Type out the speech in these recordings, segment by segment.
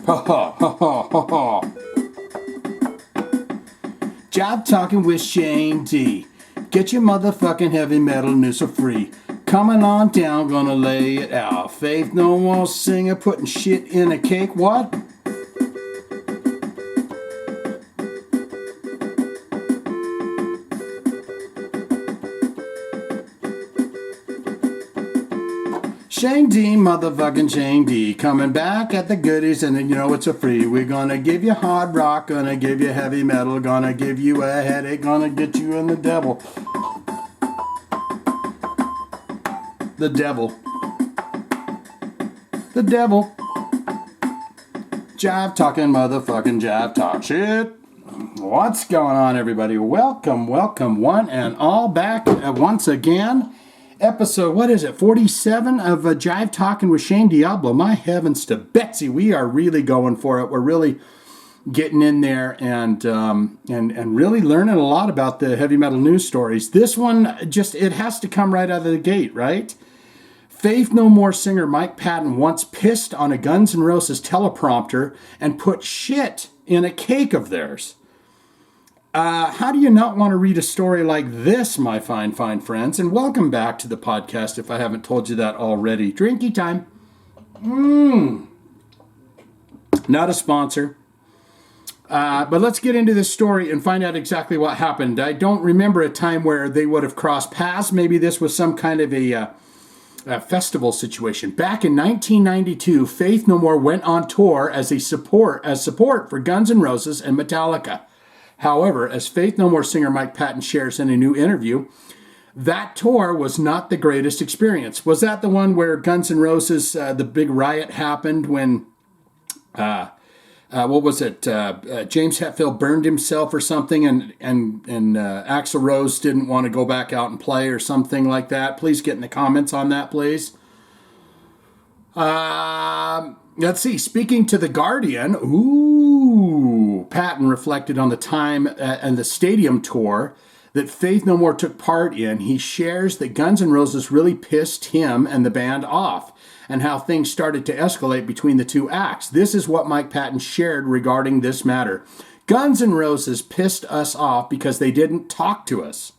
Ha ha ha ha ha ha. Jive Talkin with Shane D. Get your motherfucking heavy metal news for free. Coming on down, gonna lay it out. Faith No More singer putting shit in a cake. What? Shane D, motherfucking Shane D, coming back at the goodies, and you know it's a free. We're gonna give you hard rock, gonna give you heavy metal, gonna give you a headache, gonna get you in the devil. The devil. The devil. Jive Talkin, motherfucking Jive Talk shit. What's going on, everybody? Welcome, one and all back once again. Episode, what is it, 47 of Jive Talkin with Shane Diablo. My heavens to Betsy, we are really going for it. We're really getting in there and really learning a lot about the heavy metal news stories. This one, just, it has to come right out of the gate, right? Faith No More singer Mike Patton once pissed on a Guns N' Roses teleprompter and put shit in a cake of theirs. How do you not want to read a story like this, my fine friends? And welcome back to the podcast if I haven't told you that already. Drinky time. Not a sponsor. But let's get into this story and find out exactly what happened. I don't remember a time where they would have crossed paths. Maybe this was some kind of a festival situation. Back in 1992, Faith No More went on tour as support for Guns N' Roses and Metallica. However, as Faith No More singer Mike Patton shares in a new interview, that tour was not the greatest experience. Was that the one where Guns N' Roses, the big riot happened when, what was it, James Hetfield burned himself or something, and Axl Rose didn't want to go back out and play or something like that? Please get in the comments on that, please. Let's see. Speaking to The Guardian, Patton reflected on the time and the stadium tour that Faith No More took part in. He shares that Guns N' Roses really pissed him and the band off, and how things started to escalate between the two acts. This is what Mike Patton shared regarding this matter. Guns N' Roses pissed us off because they didn't talk to us.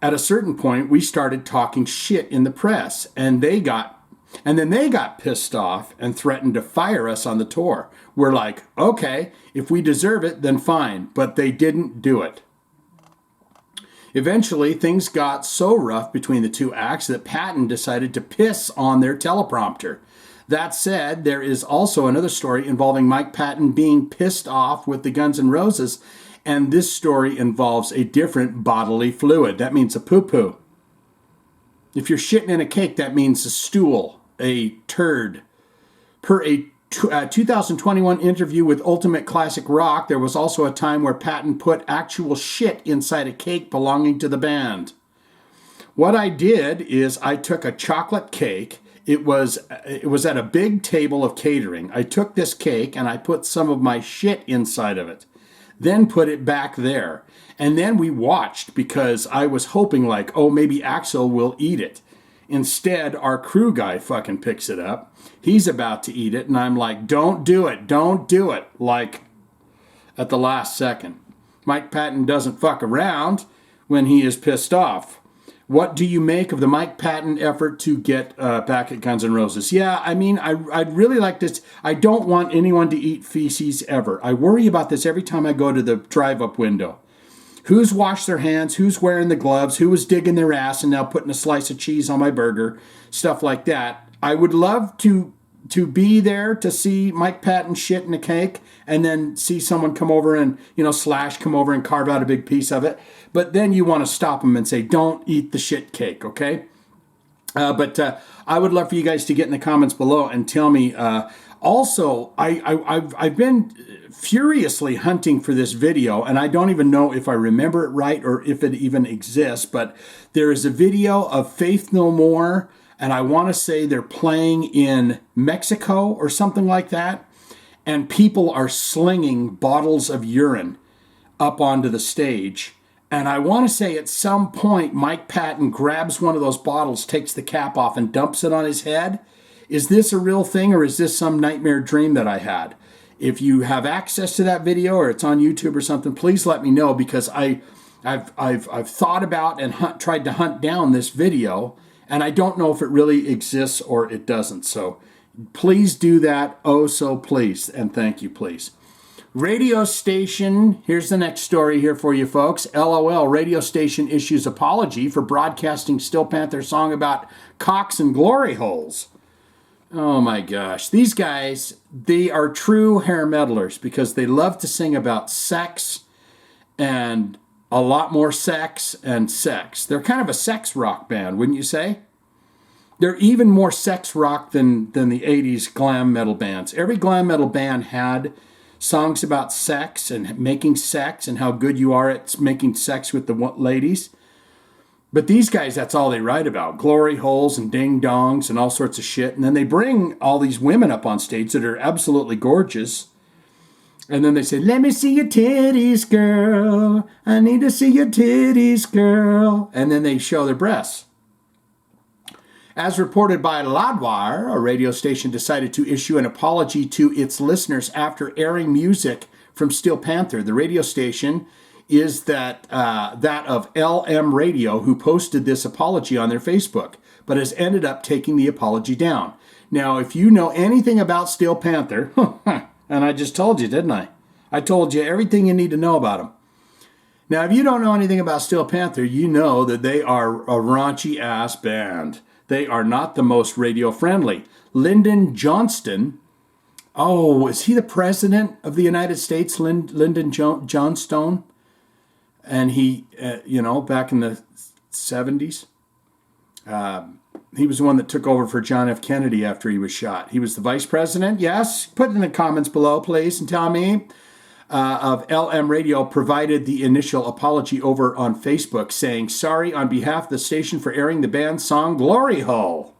At a certain point, we started talking shit in the press, and then they got pissed off and threatened to fire us on the tour. We're like, okay, if we deserve it, then fine. But they didn't do it. Eventually, things got so rough between the two acts that Patton decided to piss on their teleprompter. That said, there is also another story involving Mike Patton being pissed off with the Guns N' Roses, and this story involves a different bodily fluid. That means a poo-poo. If you're shitting in a cake, that means a stool, a turd. Per a 2021 interview with Ultimate Classic Rock, there was also a time where Patton put actual shit inside a cake belonging to the band. What I did is I took a chocolate cake. It was at a big table of catering. I took this cake and I put some of my shit inside of it, then put it back there. And then we watched because I was hoping like, oh, maybe Axl will eat it. Instead, our crew guy fucking picks it up. He's about to eat it, and I'm like, don't do it, like at the last second. Mike Patton doesn't fuck around when he is pissed off. What do you make of the Mike Patton effort to get back at Guns N' Roses? Yeah, I mean, I'd really like this. I don't want anyone to eat feces ever. I worry about this every time I go to the drive-up window. Who's washed their hands, who's wearing the gloves, who was digging their ass and now putting a slice of cheese on my burger, stuff like that. I would love to be there to see Mike Patton shit in a cake and then see someone come over and, Slash come over and carve out a big piece of it. But then you want to stop them and say, don't eat the shit cake, okay? But I would love for you guys to get in the comments below and tell me. Also, I've been furiously hunting for this video, and I don't even know if I remember it right or if it even exists, but there is a video of Faith No More, and I want to say they're playing in Mexico or something like that, and people are slinging bottles of urine up onto the stage. And I want to say at some point, Mike Patton grabs one of those bottles, takes the cap off, and dumps it on his head. Is this a real thing, or is this some nightmare dream that I had? If you have access to that video, or it's on YouTube or something, please let me know, because I've thought about and tried to hunt down this video, and I don't know if it really exists or it doesn't. So please do that. Oh, so please. And thank you, please. Radio station, here's the next story here for you folks. LOL, radio station issues apology for broadcasting Steel Panther song about cocks and glory holes. Oh my gosh. These guys, they are true hair meddlers, because they love to sing about sex and a lot more sex and sex. They're kind of a sex rock band, wouldn't you say? They're even more sex rock than the 80s glam metal bands. Every glam metal band had songs about sex and making sex and how good you are at making sex with the ladies. But these guys, that's all they write about. Glory holes and ding-dongs and all sorts of shit. And then they bring all these women up on stage that are absolutely gorgeous. And then they say, let me see your titties, girl. I need to see your titties, girl. And then they show their breasts. As reported by Loudwire, a radio station decided to issue an apology to its listeners after airing music from Steel Panther. The radio station is that of LM Radio, who posted this apology on their Facebook, but has ended up taking the apology down. Now, if you know anything about Steel Panther, and I just told you, didn't I? I told you everything you need to know about them. Now, if you don't know anything about Steel Panther, you know that they are a raunchy-ass band. They are not the most radio-friendly. Lyndon Johnston, is he the president of the United States, Lyndon Johnstone? And he, back in the 70s, he was the one that took over for John F. Kennedy after he was shot. He was the vice president, yes? Put it in the comments below, please, and tell me. Of LM Radio provided the initial apology over on Facebook, saying, sorry on behalf of the station for airing the band's song Glory Hole.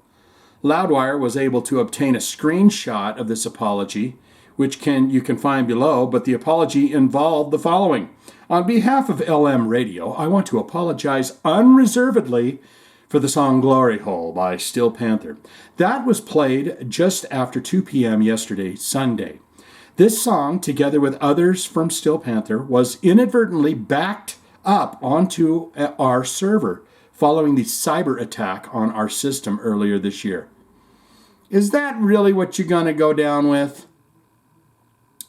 Loudwire was able to obtain a screenshot of this apology, which you can find below, but the apology involved the following. On behalf of LM Radio, I want to apologize unreservedly for the song Glory Hole by Steel Panther. That was played just after 2 p.m. yesterday, Sunday. This song, together with others from Steel Panther, was inadvertently backed up onto our server following the cyber attack on our system earlier this year. Is that really what you're going to go down with?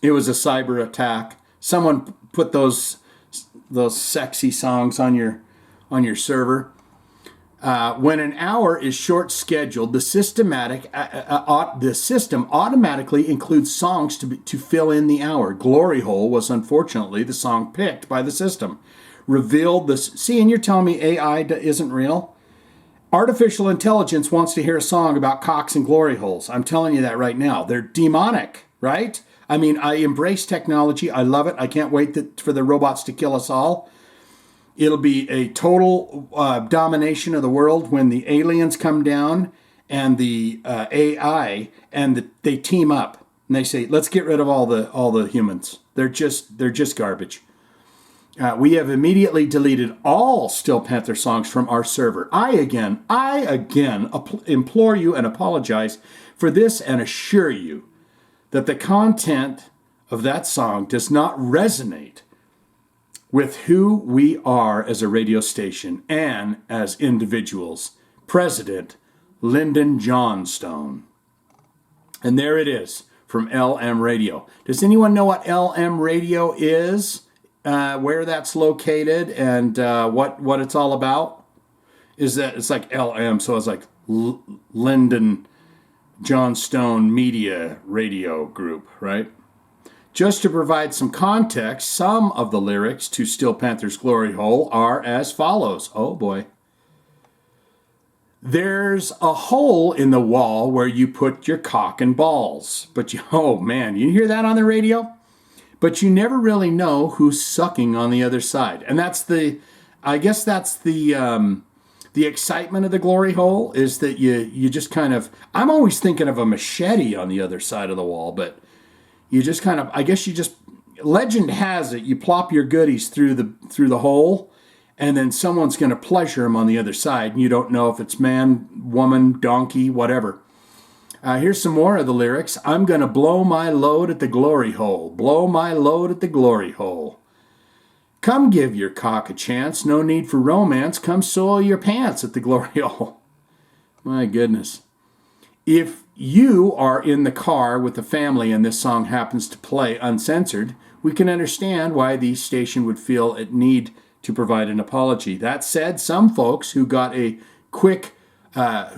It was a cyber attack. Someone put those sexy songs on your server. When an hour is short scheduled, the system automatically includes songs to fill in the hour. Glory Hole was unfortunately the song picked by the system. Revealed this. See, and you're telling me AI isn't real? Artificial intelligence wants to hear a song about cocks and glory holes. I'm telling you that right now. They're demonic, right? I mean, I embrace technology. I love it. I can't wait for the robots to kill us all. It'll be a total domination of the world when the aliens come down and the AI and they team up and they say, "Let's get rid of all the humans. They're just garbage." We have immediately deleted all Steel Panther songs from our server. I again implore you and apologize for this and assure you that the content of that song does not resonate with who we are as a radio station and as individuals. President Lyndon Johnstone. And there it is from LM Radio. Does anyone know what LM Radio is? Where that's located and what it's all about? Is that it's like LM, so it's like Lyndon Johnstone Media Radio Group, right? Just to provide some context, some of the lyrics to Steel Panther's Glory Hole are as follows. Oh boy. There's a hole in the wall where you put your cock and balls. But oh man, you hear that on the radio? But you never really know who's sucking on the other side. And that's the excitement of the glory hole is that you just kind of, I'm always thinking of a machete on the other side of the wall, but you just kind of, legend has it, you plop your goodies through the hole, and then someone's going to pleasure them on the other side, and you don't know if it's man, woman, donkey, whatever. Here's some more of the lyrics. I'm going to blow my load at the glory hole. Blow my load at the glory hole. Come give your cock a chance. No need for romance. Come soil your pants at the glory hole. My goodness. If you are in the car with the family and this song happens to play uncensored, we can understand why the station would feel it need to provide an apology. That said, some folks who got a quick out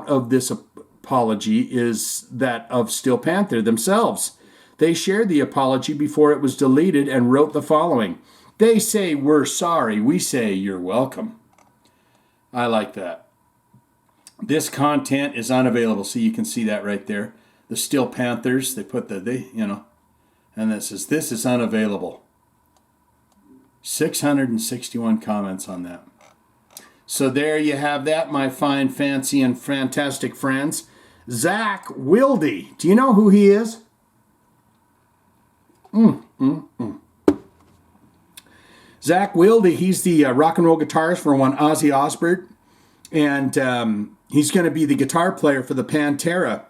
of this apology is that of Steel Panther themselves. They shared the apology before it was deleted and wrote the following. They say, we're sorry. We say, you're welcome. I like that. This content is unavailable, so you can see that right there. The Steel Panthers, they put and this is unavailable. 661 comments on that. So there you have that, my fine, fancy, and fantastic friends. Zakk Wylde. Do you know who he is? Zakk Wylde, he's the rock and roll guitarist for one Ozzy Osbourne. And he's going to be the guitar player for the Pantera.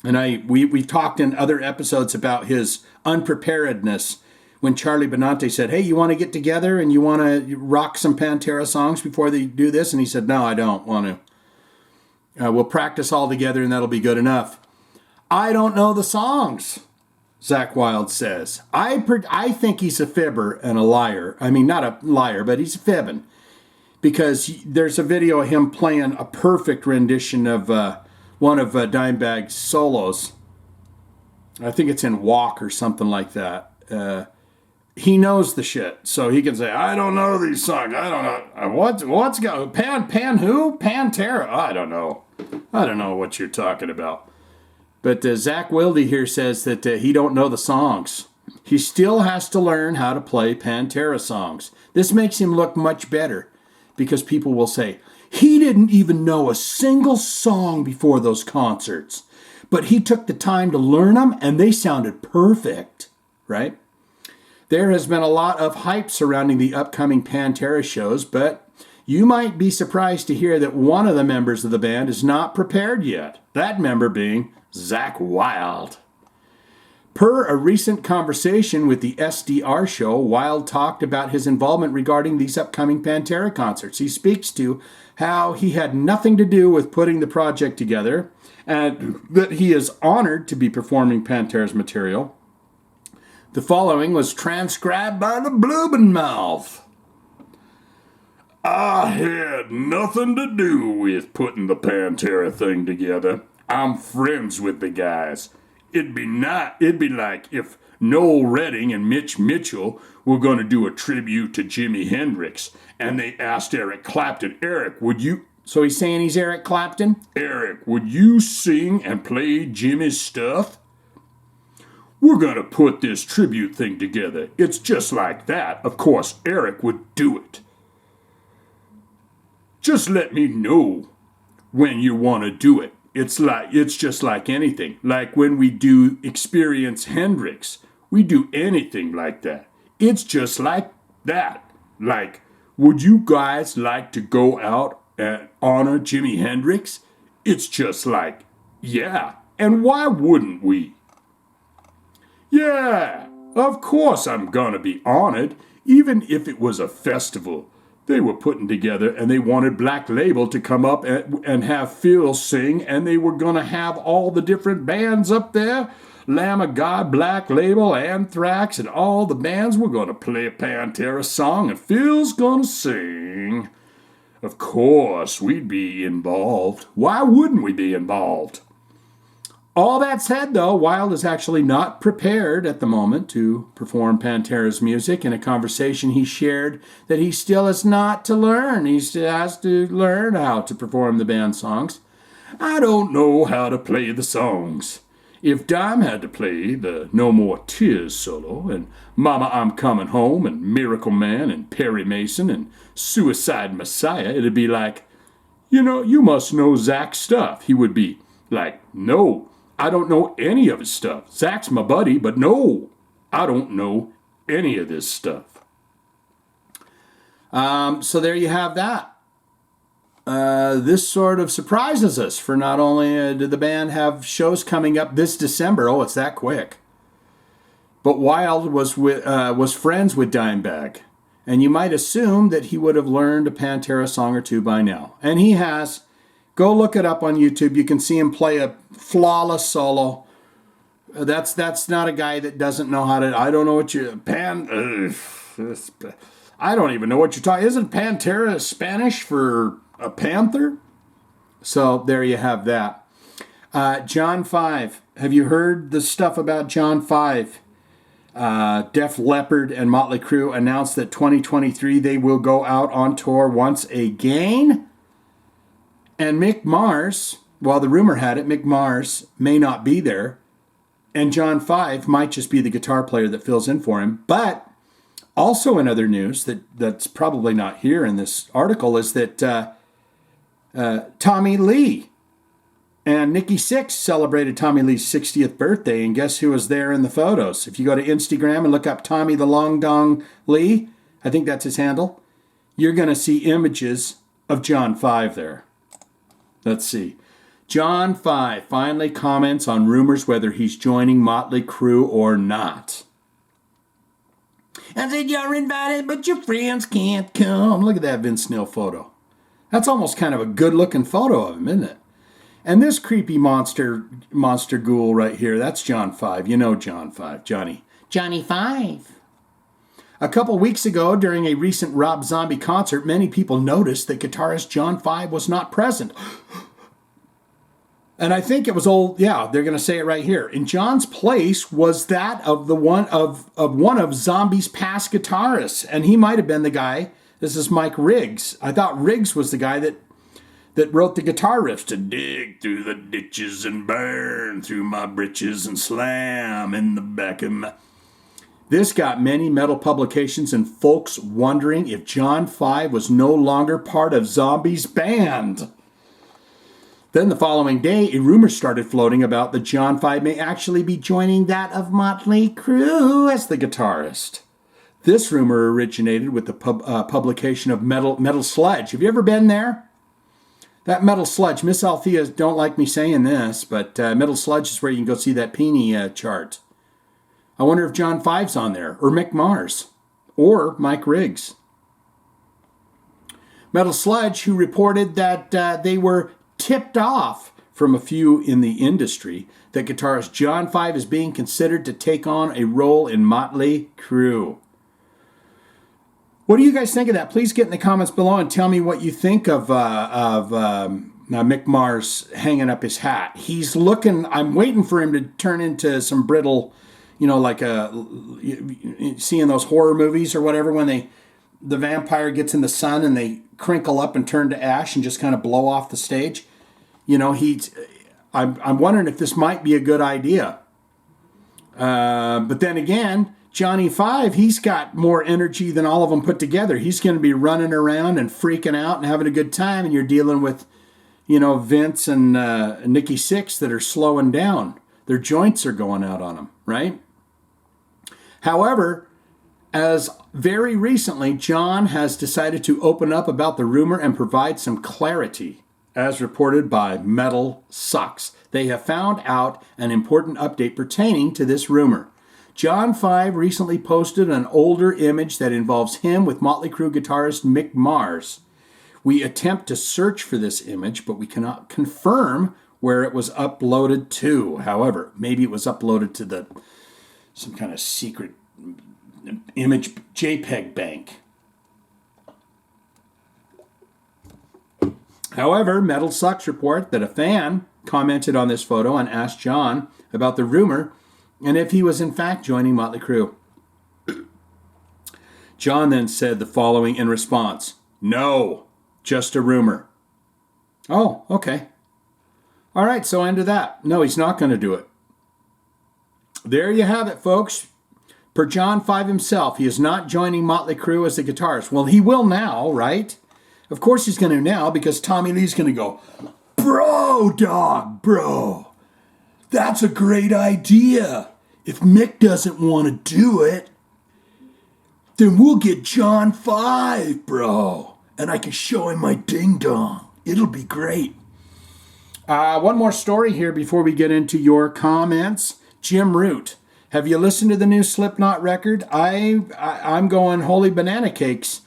And we've talked in other episodes about his unpreparedness when Charlie Benante said, hey, you want to get together and you want to rock some Pantera songs before they do this? And he said, no, I don't want to. We'll practice all together and that'll be good enough. I don't know the songs, Zakk Wylde says. I think he's a fibber and a liar. I mean, not a liar, but he's fibbing. Because there's a video of him playing a perfect rendition of one of Dimebag's solos. I think it's in Walk or something like that. He knows the shit, so he can say, I don't know these songs. I don't know. What's going Pan who? Pantera? I don't know. I don't know what you're talking about. But Zakk Wylde here says that he don't know the songs. He still has to learn how to play Pantera songs. This makes him look much better. Because people will say, he didn't even know a single song before those concerts. But he took the time to learn them, and they sounded perfect, right? There has been a lot of hype surrounding the upcoming Pantera shows, but you might be surprised to hear that one of the members of the band is not prepared yet. That member being Zakk Wylde. Per a recent conversation with the SDR show, Wylde talked about his involvement regarding these upcoming Pantera concerts. He speaks to how he had nothing to do with putting the project together and that he is honored to be performing Pantera's material. The following was transcribed by the Blubbenmouth. I had nothing to do with putting the Pantera thing together. I'm friends with the guys. It'd be like if Noel Redding and Mitch Mitchell were going to do a tribute to Jimi Hendrix, and they asked Eric Clapton, Eric, would you... So he's saying he's Eric Clapton? Eric, would you sing and play Jimmy's stuff? We're going to put this tribute thing together. It's just like that. Of course, Eric would do it. Just let me know when you want to do it. It's just like anything. Like when we do Experience Hendrix, we do anything like that. It's just like that. Like, would you guys like to go out and honor Jimi Hendrix? It's just like, yeah. And why wouldn't we? Yeah, of course I'm gonna be honored, even if it was a festival they were putting together, and they wanted Black Label to come up and have Phil sing, and they were going to have all the different bands up there, Lamb of God, Black Label, Anthrax, and all the bands were going to play a Pantera song, and Phil's going to sing. Of course, we'd be involved. Why wouldn't we be involved? All that said, though, Wylde is actually not prepared at the moment to perform Pantera's music. In a conversation he shared that he still has not to learn. He still has to learn how to perform the band songs. I don't know how to play the songs. If Dime had to play the No More Tears solo, and Mama I'm Coming Home, and Miracle Man, and Perry Mason, and Suicide Messiah, it'd be like, you must know Zakk's stuff. He would be like, no, I don't know any of his stuff. Zakk's my buddy, but no, I don't know any of this stuff. So there you have that. this sort of surprises us, for not only did the band have shows coming up this December, oh, it's that quick, but Wylde was friends with Dimebag, and you might assume that he would have learned a Pantera song or two by now, and he has. Go look it up on YouTube. You can see him play a flawless solo. That's not a guy that doesn't know how to. I don't know what you I don't even know what you're talking. Isn't Pantera Spanish for a panther? So there you have that. John 5. Have you heard the stuff about John 5? Def Leppard and Motley Crue announced that 2023 they will go out on tour once again. And Mick Mars, well, the rumor had it, Mick Mars may not be there. And John 5 might just be the guitar player that fills in for him. But also in other news that's probably not here in this article is that Tommy Lee and Nikki Sixx celebrated Tommy Lee's 60th birthday. And guess who was there in the photos? If you go to Instagram and look up Tommy the Long Dong Lee, I think that's his handle, you're going to see images of John 5 there. Let's see. John 5 finally comments on rumors whether he's joining Motley Crue or not. I said, you're invited, but your friends can't come. Look at that Vince Neil photo. That's almost kind of a good-looking photo of him, isn't it? And this creepy monster ghoul right here, that's John 5. You know John 5, Johnny 5. A couple weeks ago, during a recent Rob Zombie concert, many people noticed that guitarist John 5 was not present. And I think it was old, yeah, they're going to say it right here. In John's place was that of one of Zombie's past guitarists. And he might have been the guy, this is Mike Riggs. I thought Riggs was the guy that wrote the guitar riffs to dig through the ditches and burn through my britches and slam in the back of my... This got many metal publications and folks wondering if John 5 was no longer part of Zombie's band. Then the following day, a rumor started floating about that John 5 may actually be joining that of Motley Crue as the guitarist. This rumor originated with the publication of Metal Sludge. Have you ever been there? That Metal Sludge, Miss Althea don't like me saying this, but Metal Sludge is where you can go see that Peony chart. I wonder if John 5's on there, or Mick Mars, or Mike Riggs. Metal Sludge, who reported that they were tipped off from a few in the industry that guitarist John 5 is being considered to take on a role in Motley Crue. What do you guys think of that? Please get in the comments below and tell me what you think of Mick Mars hanging up his hat. He's looking, I'm waiting for him to turn into some brittle, like seeing those horror movies or whatever when the vampire gets in the sun and they crinkle up and turn to ash and just kind of blow off the stage. I'm wondering if this might be a good idea. But then again, Johnny 5, he's got more energy than all of them put together. He's going to be running around and freaking out and having a good time, and you're dealing with, Vince and Nikki Sixx that are slowing down. Their joints are going out on them, right? However, as very recently, John has decided to open up about the rumor and provide some clarity, as reported by Metal Sucks. They have found out an important update pertaining to this rumor. John 5 recently posted an older image that involves him with Motley Crue guitarist Mick Mars. We attempt to search for this image, but we cannot confirm where it was uploaded to. However, maybe it was uploaded to some kind of secret image JPEG bank. However, Metal Sucks report that a fan commented on this photo and asked John about the rumor and if he was in fact joining Motley Crue. John then said the following in response: "No, just a rumor." Oh, okay. All right, so end of that. No, he's not going to do it. There you have it, folks. Per John 5 himself, he is not joining Motley Crue as a guitarist. Well, he will now, right? Of course he's going to now, because Tommy Lee's going to go, "Bro, dog, bro. That's a great idea. If Mick doesn't want to do it, then we'll get John 5, bro. And I can show him my ding-dong." It'll be great. One more story here before we get into your comments. Jim Root. Have you listened to the new Slipknot record? I'm going holy banana cakes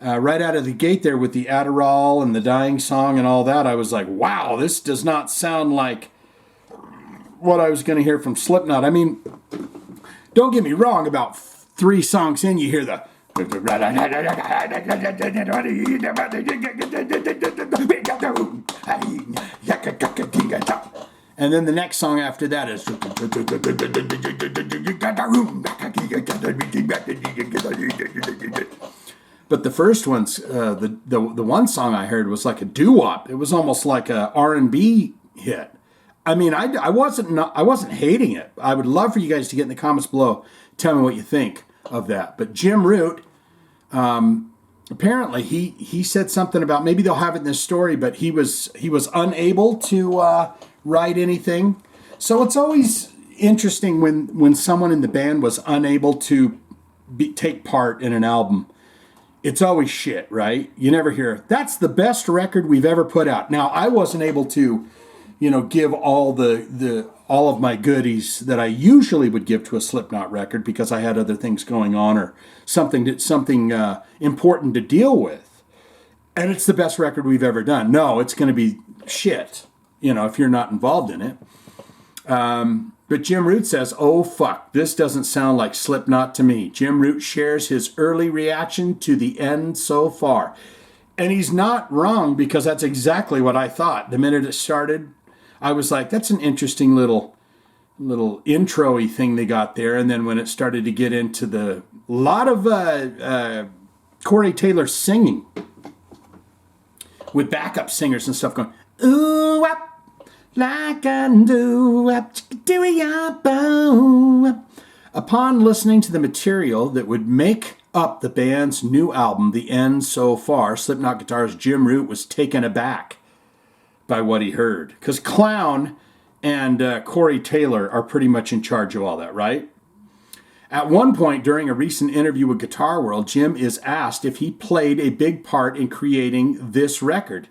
right out of the gate there with the Adderall and the Dying Song and all that. I was like, wow, this does not sound like what I was going to hear from Slipknot. I mean, don't get me wrong, about 3 songs in, you hear the... And then the next song after that is... But the first one's, the one song I heard was like a doo-wop. It was almost like a R&B hit. I mean, I wasn't hating it. I would love for you guys to get in the comments below, tell me what you think of that. But Jim Root, apparently he said something about, maybe they'll have it in this story, but he was unable to write anything. So it's always interesting when someone in the band was unable to take part in an album. It's always shit, right? You never hear, that's the best record we've ever put out. Now, I wasn't able to, give all all of my goodies that I usually would give to a Slipknot record because I had other things going on or something important to deal with. And it's the best record we've ever done. No, it's going to be shit, if you're not involved in it. But Jim Root says, oh, fuck, this doesn't sound like Slipknot to me. Jim Root shares his early reaction to the end so far. And he's not wrong, because that's exactly what I thought. The minute it started, I was like, that's an interesting little intro-y thing they got there. And then when it started to get into the lot of Corey Taylor singing with backup singers and stuff going, ooh, wap. Like I do, upon listening to the material that would make up the band's new album, The End So Far, Slipknot guitarist Jim Root was taken aback by what he heard. Because Clown and Corey Taylor are pretty much in charge of all that, right? At one point during a recent interview with Guitar World, Jim is asked if he played a big part in creating this record.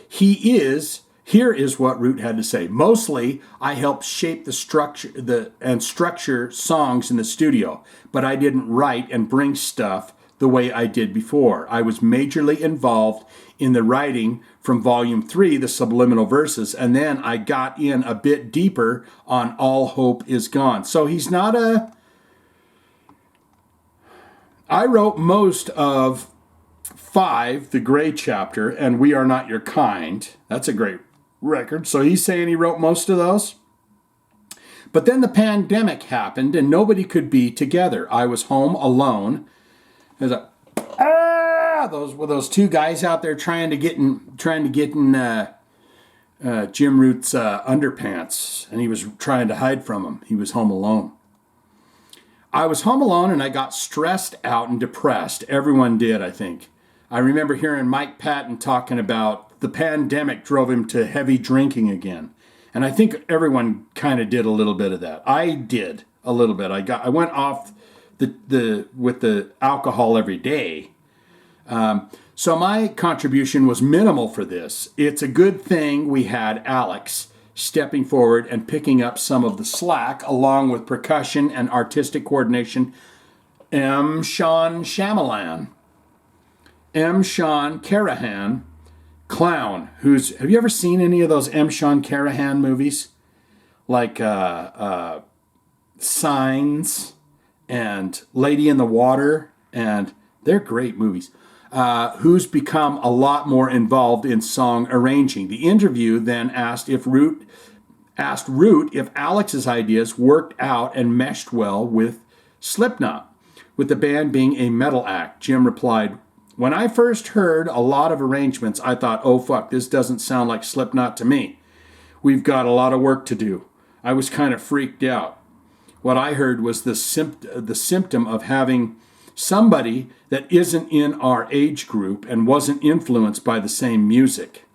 Here is what Root had to say. Mostly, I helped shape the structure songs in the studio, but I didn't write and bring stuff the way I did before. I was majorly involved in the writing from Volume 3, the subliminal verses, and then I got in a bit deeper on All Hope Is Gone. So he's not I wrote most of 5, the Gray chapter, and We Are Not Your Kind. That's a great record. So he's saying he wrote most of those. But then the pandemic happened and nobody could be together. I was home alone. There's those 2 guys out there trying to get in Jim Root's underpants, and he was trying to hide from them. He was home alone. I was home alone and I got stressed out and depressed. Everyone did, I think. I remember hearing Mike Patton talking about the pandemic drove him to heavy drinking again. And I think everyone kind of did a little bit of that. I did a little bit. I went off with the alcohol every day. So my contribution was minimal for this. It's a good thing we had Alex stepping forward and picking up some of the slack, along with percussion and artistic coordination. Sean Carahan, Clown, have you ever seen any of those Sean Carahan movies? Like Signs and Lady in the Water, and they're great movies. Who's become a lot more involved in song arranging. The interview then asked Root if Alex's ideas worked out and meshed well with Slipknot, with the band being a metal act. Jim replied, when I first heard a lot of arrangements, I thought, oh fuck, this doesn't sound like Slipknot to me. We've got a lot of work to do. I was kind of freaked out. What I heard was the symptom of having somebody that isn't in our age group and wasn't influenced by the same music.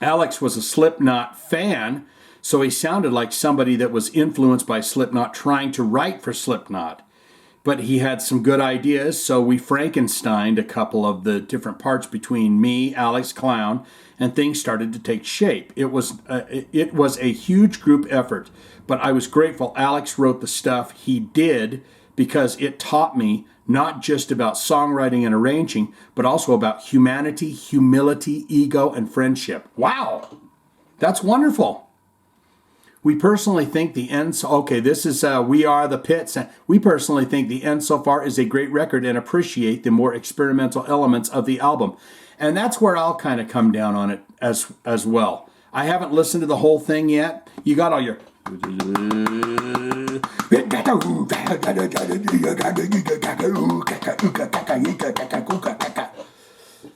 Alex was a Slipknot fan, so he sounded like somebody that was influenced by Slipknot trying to write for Slipknot. but he had some good ideas, so we Frankensteined a couple of the different parts between me, Alex Clown, and things started to take shape. It was a huge group effort, but I was grateful Alex wrote the stuff he did because it taught me not just about songwriting and arranging, but also about humanity, humility, ego, and friendship. Wow, that's wonderful. We personally think the end, okay, this is We Are the Pits. We personally think the end so far is a great record and appreciate the more experimental elements of the album. And that's where I'll kind of come down on it as well. I haven't listened to the whole thing yet. You got all your...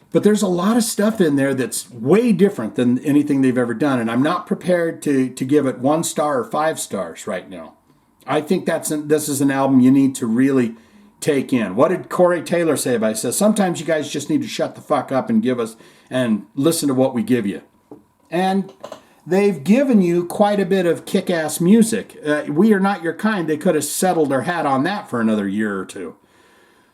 But there's a lot of stuff in there that's way different than anything they've ever done, and I'm not prepared to give it 1 star or 5 stars right now. I think this is an album you need to really take in. What did Corey Taylor say about it? He says, sometimes you guys just need to shut the fuck up and listen to what we give you. And they've given you quite a bit of kick-ass music. We Are Not Your Kind, they could have settled their hat on that for another year or two.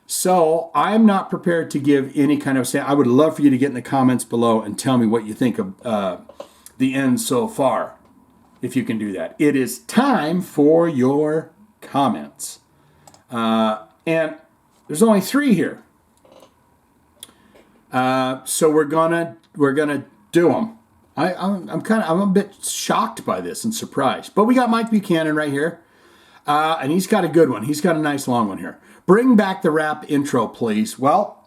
So I'm not prepared to give any kind of say. I would love for you to get in the comments below and tell me what you think of the end so far, if you can do that. It is time for your comments. And there's only 3 here. So we're gonna do them. I'm a bit shocked by this and surprised. But we got Mike Buchanan right here. And he's got a good one. He's got a nice long one here. Bring back the rap intro, please. Well,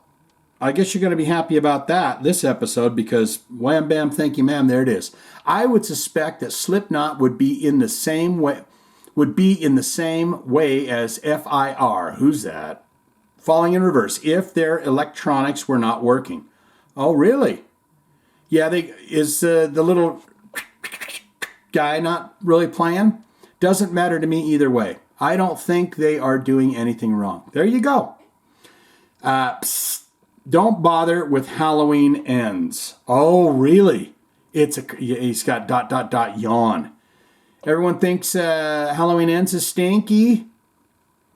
I guess you're going to be happy about that this episode because wham bam, thank you ma'am, there it is. I would suspect that Slipknot would be in the same way as FIR. Who's that? Falling in Reverse, if their electronics were not working. Oh, really? Yeah, is the little guy not really playing? Doesn't matter to me either way. I don't think they are doing anything wrong. There you go. Don't bother with Halloween Ends. Oh, really? He's got ... yawn. Everyone thinks Halloween Ends is stinky.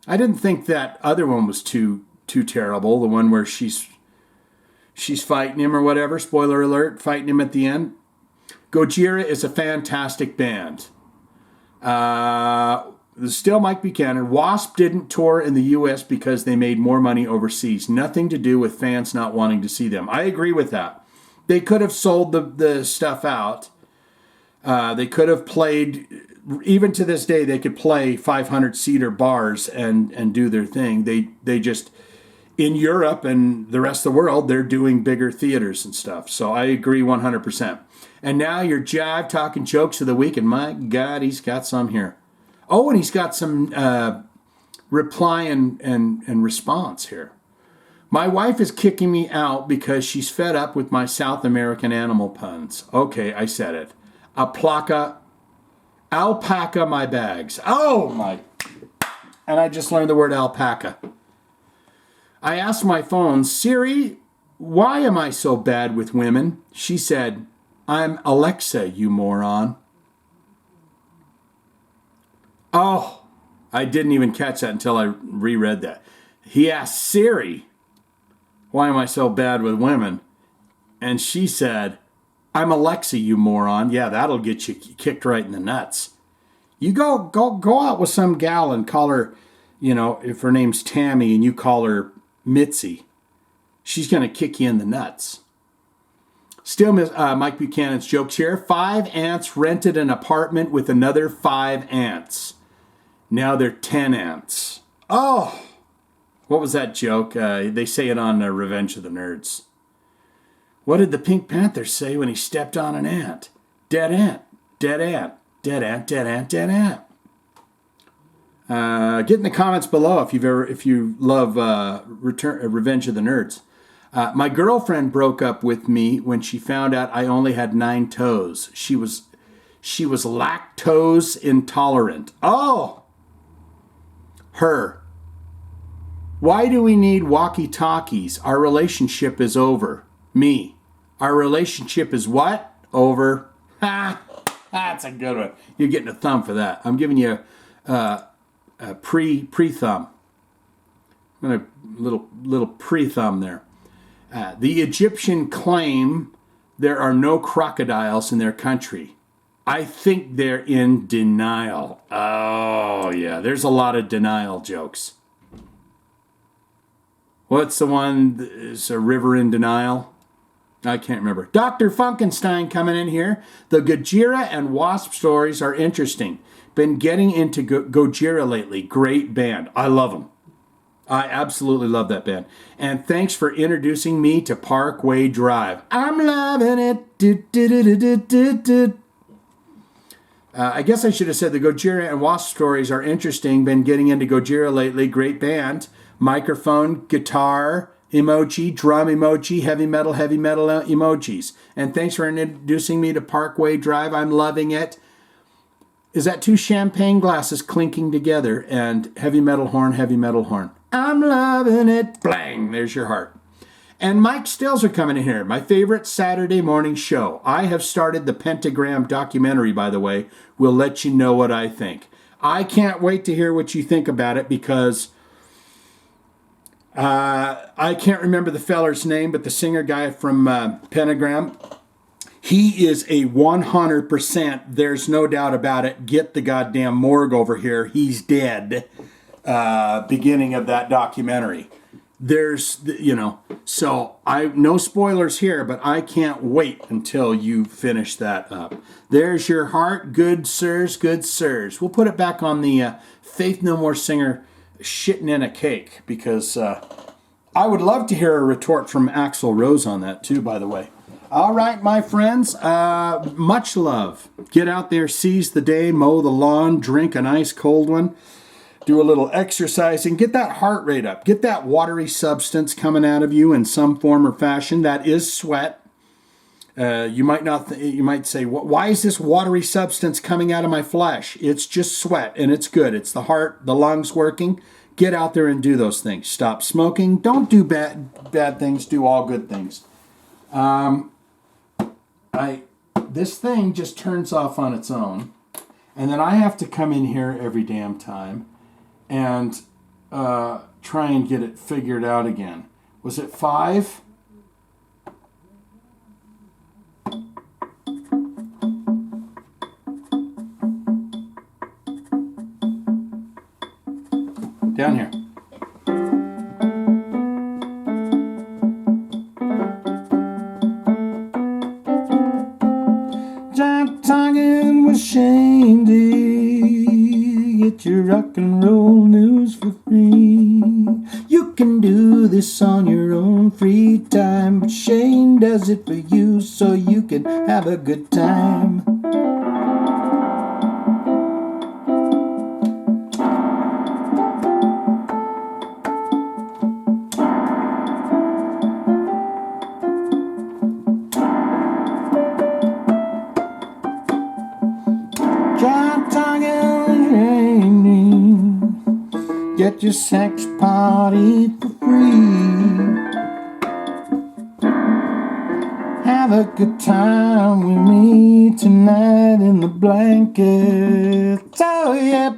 I didn't think that other one was too terrible. The one where she's fighting him or whatever. Spoiler alert, fighting him at the end. Gojira is a fantastic band. Still Mike Buchanan. Wasp didn't tour in the U.S. because they made more money overseas. Nothing to do with fans not wanting to see them. I agree with that. They could have sold the stuff out. They could have played, even to this day, they could play 500-seater bars and do their thing. They just, in Europe and the rest of the world, they're doing bigger theaters and stuff. So I agree 100%. And now your Jive Talkin jokes of the week, and my God, he's got some here. Oh, and he's got some reply and response here. My wife is kicking me out because she's fed up with my South American animal puns. Okay, I said it. Alpaca my bags. Oh, my. And I just learned the word alpaca. I asked my phone, Siri, why am I so bad with women? She said, I'm Alexa, you moron. Oh, I didn't even catch that until I reread that. He asked Siri, why am I so bad with women? And she said, I'm Alexa, you moron. Yeah, that'll get you kicked right in the nuts. You go out with some gal and call her, if her name's Tammy and you call her Mitzi, she's going to kick you in the nuts. Still, Mike Buchanan's jokes here. 5 ants rented an apartment with another 5 ants. Now they're 10 ants. Oh, what was that joke? They say it on Revenge of the Nerds. What did the Pink Panther say when he stepped on an ant? Dead ant, dead ant, dead ant, dead ant, dead ant. Get in the comments below if you love Revenge of the Nerds. My girlfriend broke up with me when she found out I only had 9 toes. She was lactose intolerant. Oh, her. Why do we need walkie-talkies? Our relationship is over. Me. Our relationship is what? Over. Ha! That's a good one. You're getting a thumb for that. I'm giving you a pre-thumb. A little pre-thumb there. The Egyptian claim there are no crocodiles in their country. I think they're in denial. Oh, yeah. There's a lot of denial jokes. What's the one? Is a river in denial? I can't remember. Dr. Funkenstein coming in here. The Gojira and Wasp stories are interesting. Been getting into Gojira lately. Great band. I love them. I absolutely love that band. And thanks for introducing me to Parkway Drive. I'm loving it. Do, do, do, do, do, do, do. I guess I should have said the Gojira and Wasp stories are interesting. Been getting into Gojira lately. Great band. Microphone, guitar, emoji, drum emoji, heavy metal emojis. And thanks for introducing me to Parkway Drive. I'm loving it. Is that two champagne glasses clinking together and heavy metal horn, heavy metal horn. I'm loving it. Blang. There's your heart. And Mike Stills are coming in here. My favorite Saturday morning show. I have started the Pentagram documentary, by the way. We'll let you know what I think. I can't wait to hear what you think about it because I can't remember the feller's name, but the singer guy from Pentagram, he is a 100%, there's no doubt about it, get the goddamn morgue over here, he's dead, beginning of that documentary. There's, so no spoilers here, but I can't wait until you finish that up. There's your heart, good sirs, good sirs. We'll put it back on the Faith No More singer shitting in a cake, because I would love to hear a retort from Axl Rose on that too, by the way. All right, my friends, much love. Get out there, seize the day, mow the lawn, drink a nice cold one, do a little exercising, get that heart rate up, get that watery substance coming out of you in some form or fashion. That is sweat. You might say, why is this watery substance coming out of my flesh? It's just sweat, and it's good. It's the heart, the lungs working. Get out there and do those things. Stop smoking. Don't do bad things. Do all good things. This thing just turns off on its own, and then I have to come in here every damn time and try and get it figured out again. Was it 5? Down here. Jive Talkin with Shane D. Get your rock and roll news for free. You can do this on your own free time, but Shane does it for you so you can have a good time. Jive Talkin, get your sex party for free. Have a good time with me tonight in the blankets. Oh yeah.